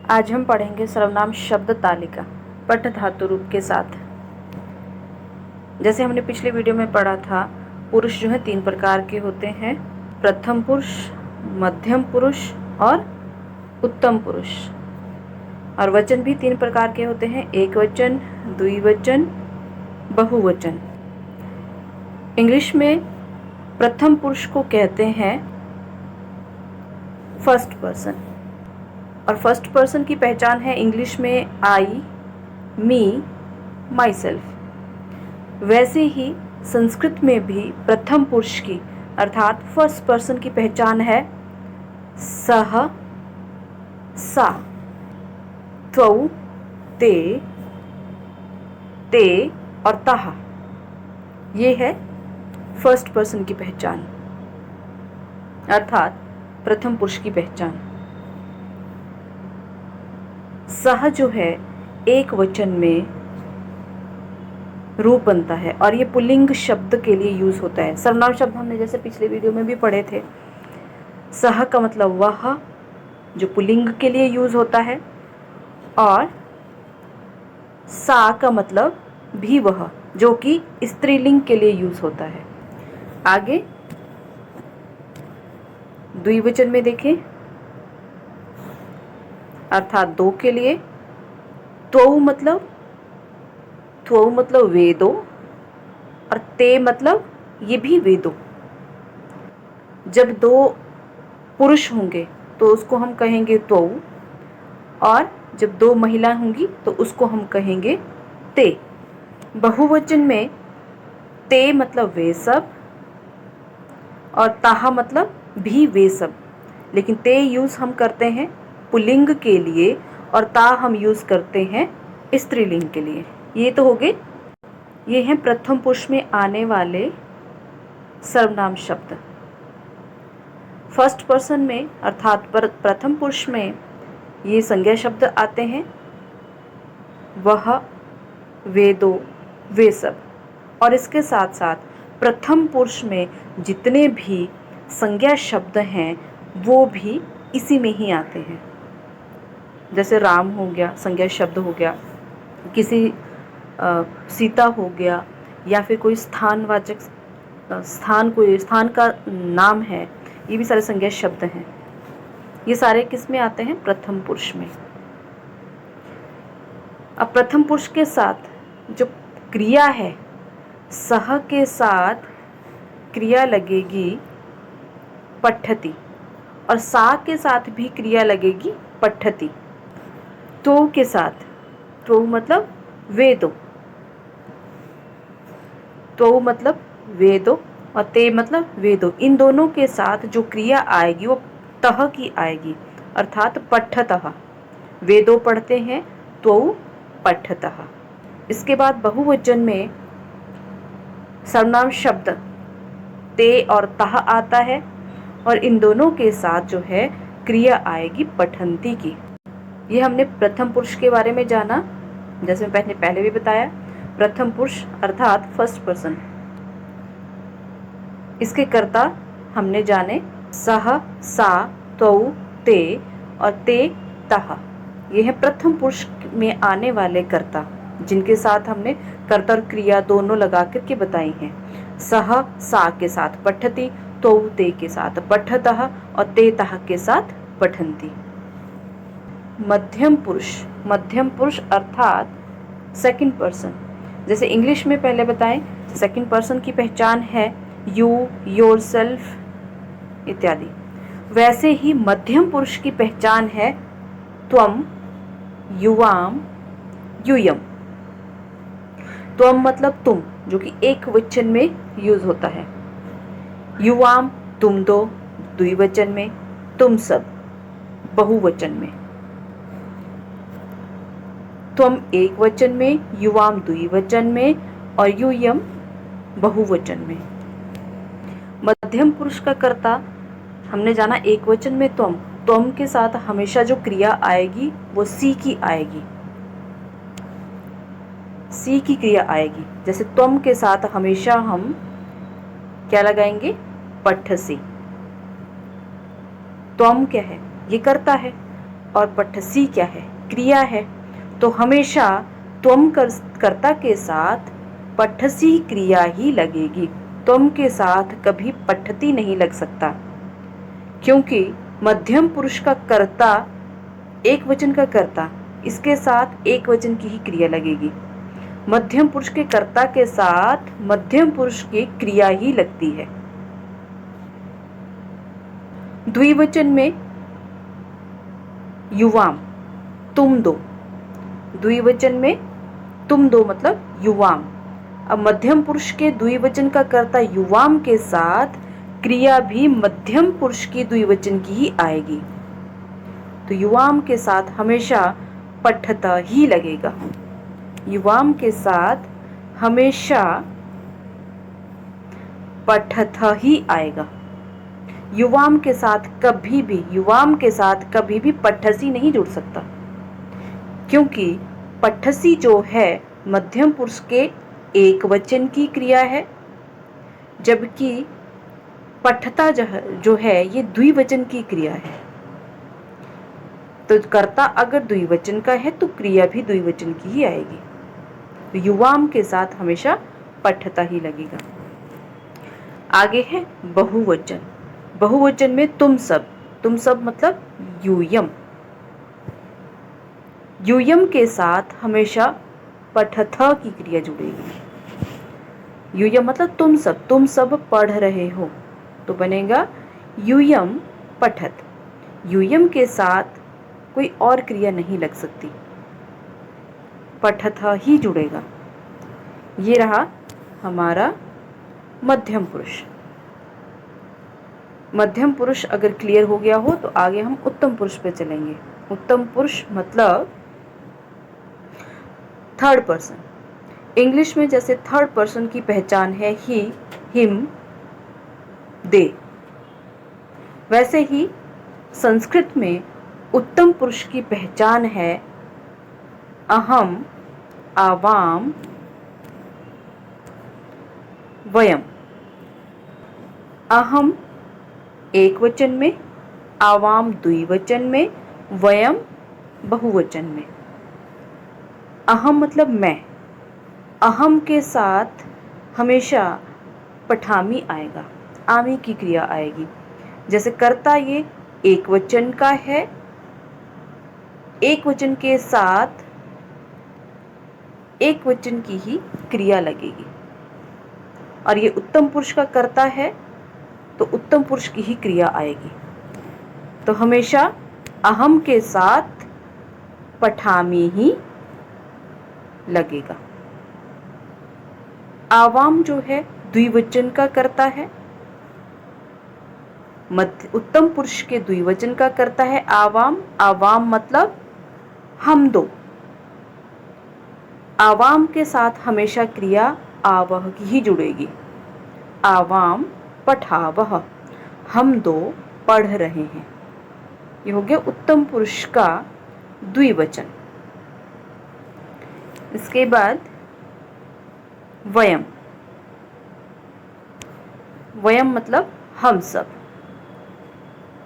आज हम पढ़ेंगे सर्वनाम शब्द तालिका पठ धातु रूप के साथ। जैसे हमने पिछले वीडियो में पढ़ा था, पुरुष जो है 3 प्रकार के होते हैं, प्रथम पुरुष, मध्यम पुरुष और उत्तम पुरुष। और वचन भी 3 प्रकार के होते हैं, एक वचन, द्विवचन, बहुवचन। इंग्लिश में प्रथम पुरुष को कहते हैं फर्स्ट पर्सन, और फर्स्ट पर्सन की पहचान है इंग्लिश में आई, मी, माई सेल्फ। वैसे ही संस्कृत में भी प्रथम पुरुष की अर्थात फर्स्ट पर्सन की पहचान है सह, सा, त्वौ, ते, ते और तः। ये है फर्स्ट पर्सन की पहचान अर्थात प्रथम पुरुष की पहचान। सह जो है एक वचन में रूप बनता है और ये पुल्लिंग शब्द के लिए यूज होता है। सर्वनाम शब्द हमने जैसे पिछले वीडियो में भी पढ़े थे। सह का मतलब वह, जो पुल्लिंग के लिए यूज होता है, और सा का मतलब भी वह, जो कि स्त्रीलिंग के लिए यूज होता है। आगे द्विवचन में देखें, अर्थात 2 के लिए त्वौ मतलब वे दो, और ते मतलब ये भी वे दो। जब 2 पुरुष होंगे तो उसको हम कहेंगे त्वौ, और जब 2 महिला होंगी तो उसको हम कहेंगे ते। बहुवचन में ते मतलब वे सब और ताहा मतलब भी वे सब, लेकिन ते यूज हम करते हैं पुल्लिंग के लिए और ता हम यूज करते हैं स्त्रीलिंग के लिए। ये तो हो गए, ये हैं प्रथम पुरुष में आने वाले सर्वनाम शब्द। फर्स्ट पर्सन में अर्थात प्रथम पुरुष में ये संज्ञा शब्द आते हैं, वह, वे दो, वे सब। और इसके साथ साथ प्रथम पुरुष में जितने भी संज्ञा शब्द हैं वो भी इसी में ही आते हैं। जैसे राम हो गया, संज्ञा शब्द हो गया, किसी सीता हो गया, या फिर कोई स्थानवाचक कोई स्थान का नाम है, ये भी सारे संज्ञा शब्द हैं। ये सारे किस में आते हैं? प्रथम पुरुष में। अब प्रथम पुरुष के साथ जो क्रिया है, सह के साथ क्रिया लगेगी पठति, और सा के साथ भी क्रिया लगेगी पठति। तो के साथ, तो मतलब वे दो, तो मतलब वे दो, और ते मतलब वे दो। इन दोनों के साथ जो क्रिया आएगी वो तह की आएगी, अर्थात पठतः। वे दो पढ़ते हैं तो पठतः। इसके बाद बहुवचन में सर्वनाम शब्द ते और तह आता है, और इन दोनों के साथ जो है क्रिया आएगी पठन्ति की। ये हमने प्रथम पुरुष के बारे में जाना। जैसे मैंने पहले भी बताया, प्रथम पुरुष अर्थात फर्स्ट पर्सन। इसके कर्ता हमने जाने सह, सा, त्वौ, ते और ते, तः। ये है प्रथम पुरुष में आने वाले कर्ता, जिनके साथ हमने कर्ता और क्रिया दोनों लगा करके बताई हैं। सह, सा के साथ पठति, त्वौ, ते के साथ पठतः और ते, तः के साथ पठन्ति। मध्यम पुरुष अर्थात सेकंड पर्सन। जैसे इंग्लिश में पहले बताएं, सेकंड पर्सन की पहचान है यू, योरसेल्फ इत्यादि। वैसे ही मध्यम पुरुष की पहचान है त्वम, युवाम, यूयम। त्वम मतलब तुम, जो कि एक वचन में यूज होता है। युवाम तुम दो, द्विवचन में, तुम सब बहुवचन में। त्वम एक वचन में, युवाम द्विवचन में और यूयम बहुवचन में। मध्यम पुरुष का कर्ता हमने जाना एक वचन में त्वम। त्वम के साथ हमेशा जो क्रिया आएगी वो सी की आएगी, सी की क्रिया आएगी। जैसे त्वम के साथ हमेशा हम क्या लगाएंगे? पठसी। त्वम क्या है? ये कर्ता है, और पठसी क्या है? क्रिया है। तो हमेशा त्वम कर्ता के साथ पठसी क्रिया ही लगेगी। त्वम के साथ कभी पठती नहीं लग सकता, क्योंकि मध्यम पुरुष का कर्ता, एक वचन का कर्ता, इसके साथ एक वचन की ही क्रिया लगेगी। मध्यम पुरुष के कर्ता के साथ मध्यम पुरुष की क्रिया ही लगती है। द्विवचन में युवाम, तुम दो। द्विवचन में तुम दो मतलब युवाम। अब मध्यम पुरुष के द्विवचन का कर्ता युवाम के साथ क्रिया भी मध्यम पुरुष की द्विवचन की ही आएगी। तो युवाम के साथ हमेशा पठता ही लगेगा। युवाम के साथ हमेशा पठता ही आएगा। युवाम के साथ कभी भी पठसी नहीं जुड़ सकता, क्योंकि पठसी जो है मध्यम पुरुष के एक वचन की क्रिया है, जबकि पठता जो है ये द्विवचन की क्रिया है। तो कर्ता अगर द्विवचन का है तो क्रिया भी द्विवचन की ही आएगी। तो युवाम के साथ हमेशा पठता ही लगेगा। आगे है बहुवचन। बहुवचन में तुम सब मतलब यूयम। यूयम के साथ हमेशा पठथा की क्रिया जुड़ेगी। यूयम मतलब तुम सब पढ़ रहे हो, तो बनेगा यूयम पठत। यूयम के साथ कोई और क्रिया नहीं लग सकती, पठथा ही जुड़ेगा। ये रहा हमारा मध्यम पुरुष। मध्यम पुरुष अगर क्लियर हो गया हो तो आगे हम उत्तम पुरुष पे चलेंगे। उत्तम पुरुष मतलब थर्ड पर्सन। इंग्लिश में जैसे थर्ड पर्सन की पहचान है ही, हिम, दे, वैसे ही संस्कृत में उत्तम पुरुष की पहचान है अहम, आवाम, वयम। अहम एक वचन में, आवाम द्विवचन में, वयम बहुवचन में। अहम मतलब मैं। अहम के साथ हमेशा पठामी आएगा, आमी की क्रिया आएगी। जैसे कर्ता ये एक वचन का है, एक वचन के साथ एक वचन की ही क्रिया लगेगी। और ये उत्तम पुरुष का कर्ता है तो उत्तम पुरुष की ही क्रिया आएगी। तो हमेशा अहम के साथ पठामी ही लगेगा। आवाम जो है द्विवचन का कर्ता है, उत्तम पुरुष के द्विवचन का कर्ता है आवाम। आवाम मतलब हम दो। आवाम के साथ हमेशा क्रिया आवह की ही जुड़ेगी। आवाम पठावह, हम दो पढ़ रहे हैं। ये हो गया उत्तम पुरुष का द्विवचन। इसके बाद वयम। वयम मतलब हम सब।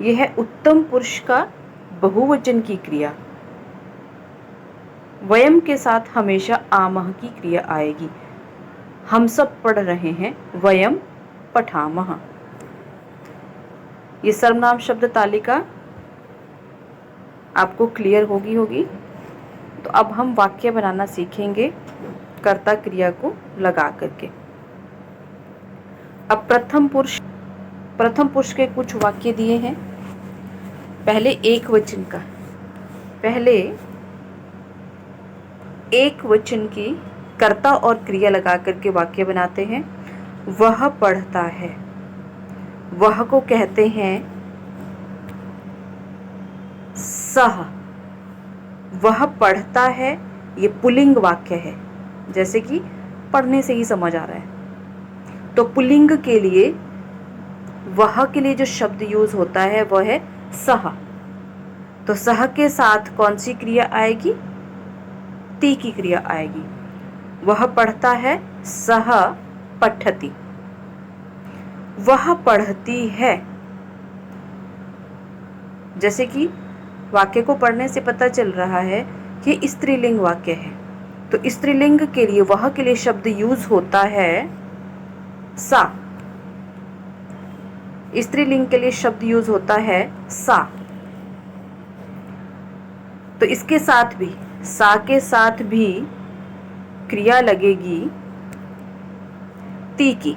यह है उत्तम पुरुष का बहुवचन की क्रिया। वयम के साथ हमेशा आमह की क्रिया आएगी। हम सब पढ़ रहे हैं, वयम पठामह। ये सर्वनाम शब्द तालिका आपको क्लियर होगी। तो अब हम वाक्य बनाना सीखेंगे कर्ता क्रिया को लगा करके। अब प्रथम पुरुष के कुछ वाक्य दिए हैं। पहले एक वचन की कर्ता और क्रिया लगा करके वाक्य बनाते हैं। वह पढ़ता है, वह को कहते हैं सह। वह पढ़ता है, ये पुल्लिंग वाक्य है, जैसे कि पढ़ने से ही समझ आ रहा है। तो पुल्लिंग के लिए, वह के लिए जो शब्द यूज होता है वह है सह। तो सह के साथ कौन सी क्रिया आएगी? ती की क्रिया आएगी। वह पढ़ता है, सह पठति। वह पढ़ती है, जैसे कि वाक्य को पढ़ने से पता चल रहा है कि स्त्रीलिंग वाक्य है। तो स्त्रीलिंग के लिए वह के लिए शब्द यूज होता है सा। स्त्रीलिंग के लिए शब्द यूज होता है सा। तो इसके साथ भी, सा के साथ भी क्रिया लगेगी ती की।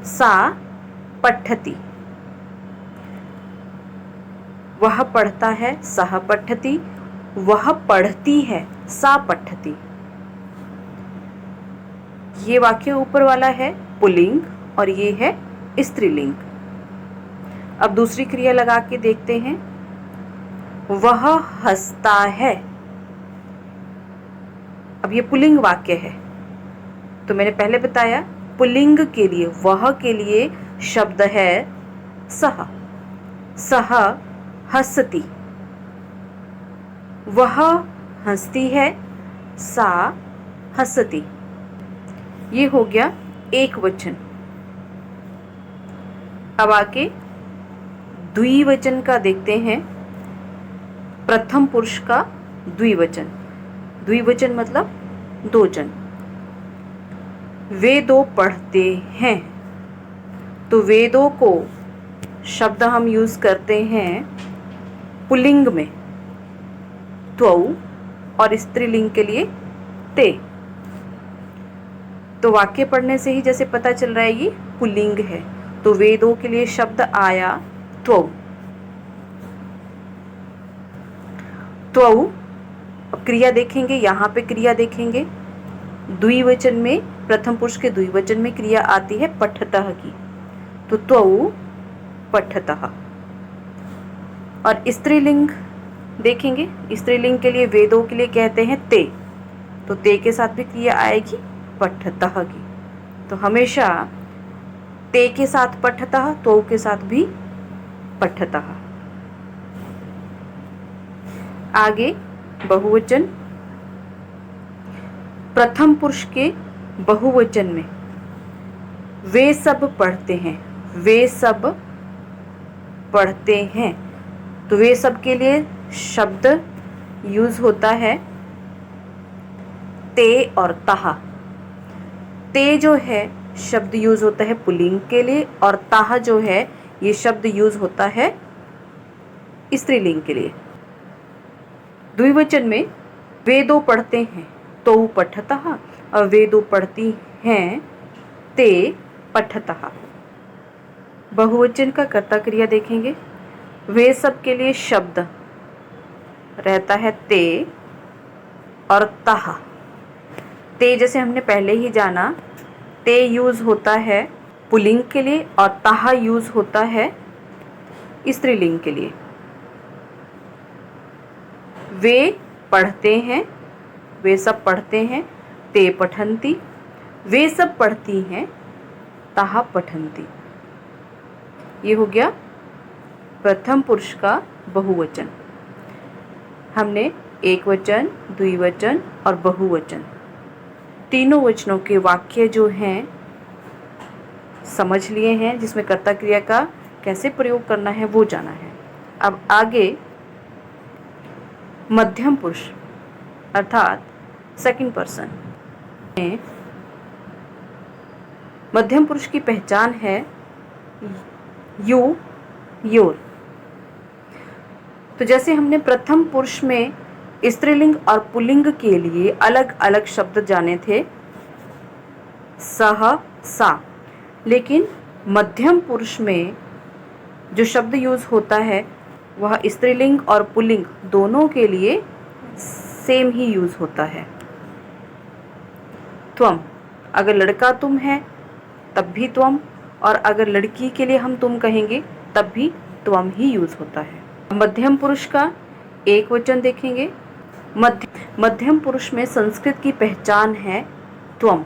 सा पठती, वह पढ़ता है, सह पठती। वह पढ़ती है, सा पठती। ये वाक्य ऊपर वाला है पुल्लिंग और ये है स्त्रीलिंग। अब दूसरी क्रिया लगा के देखते हैं। वह हंसता है। अब ये पुल्लिंग वाक्य है, तो मैंने पहले बताया पुल्लिंग के लिए, वह के लिए शब्द है सह। सह हंसती, वह हंसती है, सा हंसती। ये हो गया एक वचन। अब आके द्विवचन का देखते हैं। प्रथम पुरुष का द्विवचन। द्विवचन मतलब दो जन। वे दो पढ़ते हैं। तो वे दो को शब्द हम यूज करते हैं पुल्लिंग में त्वौ, और स्त्रीलिंग के लिए ते। तो वाक्य पढ़ने से ही जैसे पता चल रहा है ये पुल्लिंग है। तो वे दो के लिए शब्द आया त्वौ। त्वौ। अब क्रिया देखेंगे, यहाँ पे क्रिया देखेंगे। द्विवचन में, प्रथम पुरुष के द्विवचन में क्रिया आती है पठतः की। तो त्वौ पठतः। और स्त्रीलिंग देखेंगे, स्त्रीलिंग के लिए वेदों के लिए कहते हैं ते। तो ते के साथ भी क्रिया आएगी पठतः की। तो हमेशा ते के साथ पठतः, त्वौ के साथ भी पठतः। आगे बहुवचन। प्रथम पुरुष के बहुवचन में वे सब पढ़ते हैं। वे सब पढ़ते हैं। तो वे सब के लिए शब्द यूज होता है ते और तहा। ते जो है शब्द यूज होता है पुल्लिंग के लिए, और ताहा जो है ये शब्द यूज होता है स्त्रीलिंग के लिए। द्विवचन में वे दो पढ़ते हैं तो पठतः, और वे दो पढ़ती हैं ते पठतः। बहुवचन का कर्ता क्रिया देखेंगे। वे सब के लिए शब्द रहता है ते और तहा। ते जैसे हमने पहले ही जाना, ते यूज होता है पुल्लिंग के लिए और तहा यूज होता है स्त्रीलिंग के लिए। वे पढ़ते हैं, वे सब पढ़ते हैं, ते पठन्ति। वे सब पढ़ती हैं, ताहा पठन्ति। ये हो गया प्रथम पुरुष का बहुवचन। हमने एक वचन, द्विवचन और बहुवचन तीनों वचनों के वाक्य जो हैं समझ लिए हैं, जिसमें कर्ता क्रिया का कैसे प्रयोग करना है वो जाना है। अब आगे मध्यम पुरुष अर्थात सेकंड पर्सन में मध्यम पुरुष की पहचान है यू, योर। तो जैसे हमने प्रथम पुरुष में स्त्रीलिंग और पुल्लिंग के लिए अलग अलग शब्द जाने थे सह, सा, लेकिन मध्यम पुरुष में जो शब्द यूज होता है वह स्त्रीलिंग और पुल्लिंग दोनों के लिए सेम ही यूज होता है। त्वम, अगर लड़का तुम है तब भी त्वम, और अगर लड़की के लिए हम तुम कहेंगे तब भी त्वम ही यूज होता है। मध्यम पुरुष का एक वचन देखेंगे। मध्यम पुरुष में संस्कृत की पहचान है त्वम,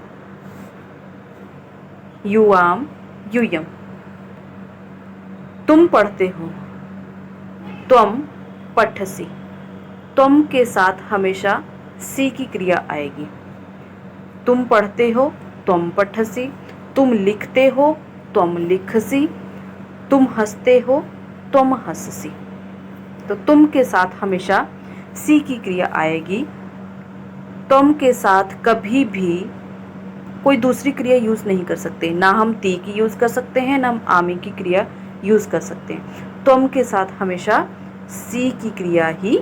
युवाम, यूयम। तुम पढ़ते हो, त्वम पठसी। त्वम के साथ हमेशा सी की क्रिया आएगी। तुम पढ़ते हो, त्वम पठसी। तुम लिखते हो, त्वम लिखसी। तुम हंसते हो, त्वम हंससी। तो तुम के साथ हमेशा सी की क्रिया आएगी। तुम के साथ कभी भी कोई दूसरी क्रिया यूज़ नहीं कर सकते, ना हम ती की यूज़ कर सकते हैं, ना हम आमी की क्रिया यूज़ कर सकते हैं। तुम के साथ हमेशा सी की क्रिया ही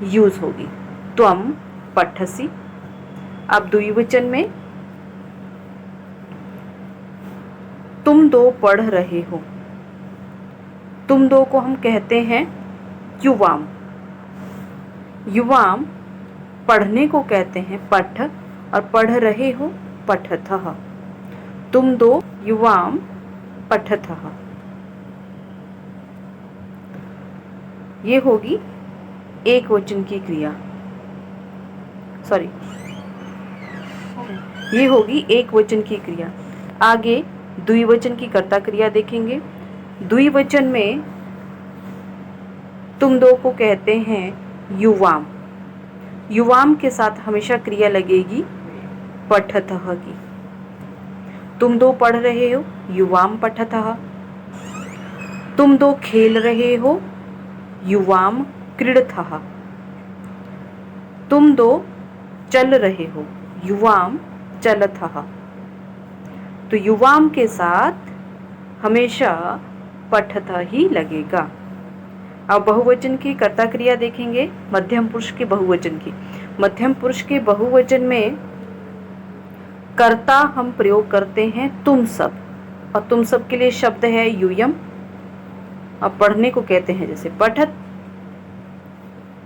यूज़ होगी। त्वम पठसी। अब द्विवचन में तुम दो पढ़ रहे हो। तुम दो को हम कहते हैं युवाम। युवाम पढ़ने को कहते हैं पठ, और पढ़ रहे हो पठतः। तुम दो युवाम पठतः। ये होगी एक वचन की क्रिया, सॉरी, ये होगी एक वचन की क्रिया। आगे द्विवचन की कर्ता क्रिया देखेंगे। द्विवचन में तुम दो को कहते हैं युवाम। युवाम के साथ हमेशा क्रिया लगेगी पठतः की। तुम दो पढ़ रहे हो, युवाम पठतः। तुम दो खेल रहे हो, युवाम क्रीडतः। तुम दो चल रहे हो, युवाम चलतः। तो युवाम के साथ हमेशा पठतः ही लगेगा। अब बहुवचन की कर्ता क्रिया देखेंगे, मध्यम पुरुष के बहुवचन की। मध्यम पुरुष के बहुवचन में कर्ता हम प्रयोग करते हैं तुम सब, और तुम सब के लिए शब्द है यूयम। अब पढ़ने को कहते हैं जैसे पठत,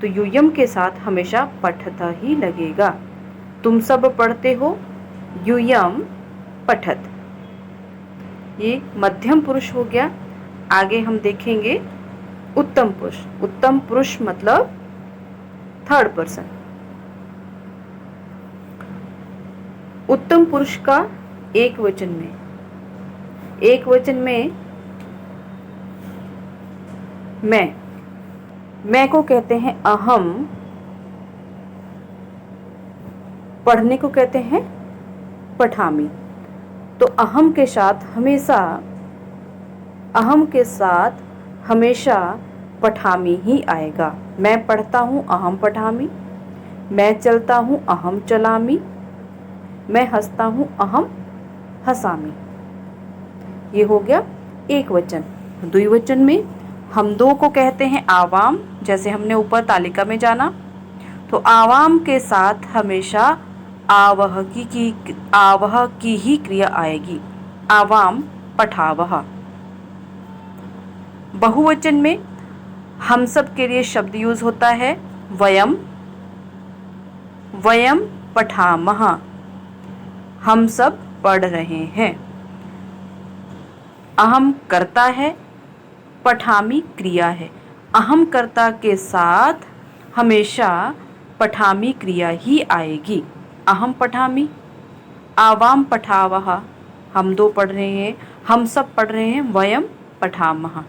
तो यूयम के साथ हमेशा पठता ही लगेगा। तुम सब पढ़ते हो, यूयम पठत। ये मध्यम पुरुष हो गया। आगे हम देखेंगे उत्तम पुरुष। उत्तम पुरुष मतलब थर्ड पर्सन। उत्तम पुरुष का एक वचन में मैं को कहते हैं अहम, पढ़ने को कहते हैं पठामी। तो अहम के साथ हमेशा पठामी ही आएगा। मैं पढ़ता हूँ अहम पठामी, मैं चलता हूँ अहम चलामी, मैं हंसता हूँ अहम हसामी। ये हो गया एक वचन। द्विवचन में हम दो को कहते हैं आवाम, जैसे हमने ऊपर तालिका में जाना। तो आवाम के साथ हमेशा आवह की ही क्रिया आएगी, आवाम पठावह। बहुवचन में हम सब के लिए शब्द यूज होता है वयम, वयम पठामह, हम सब पढ़ रहे हैं। अहम कर्ता है, पठामी क्रिया है। अहम कर्ता के साथ हमेशा पठामी क्रिया ही आएगी। अहम पठामी, आवाम पठावह, हम दो पढ़ रहे हैं, हम सब पढ़ रहे हैं, वयम पठामह।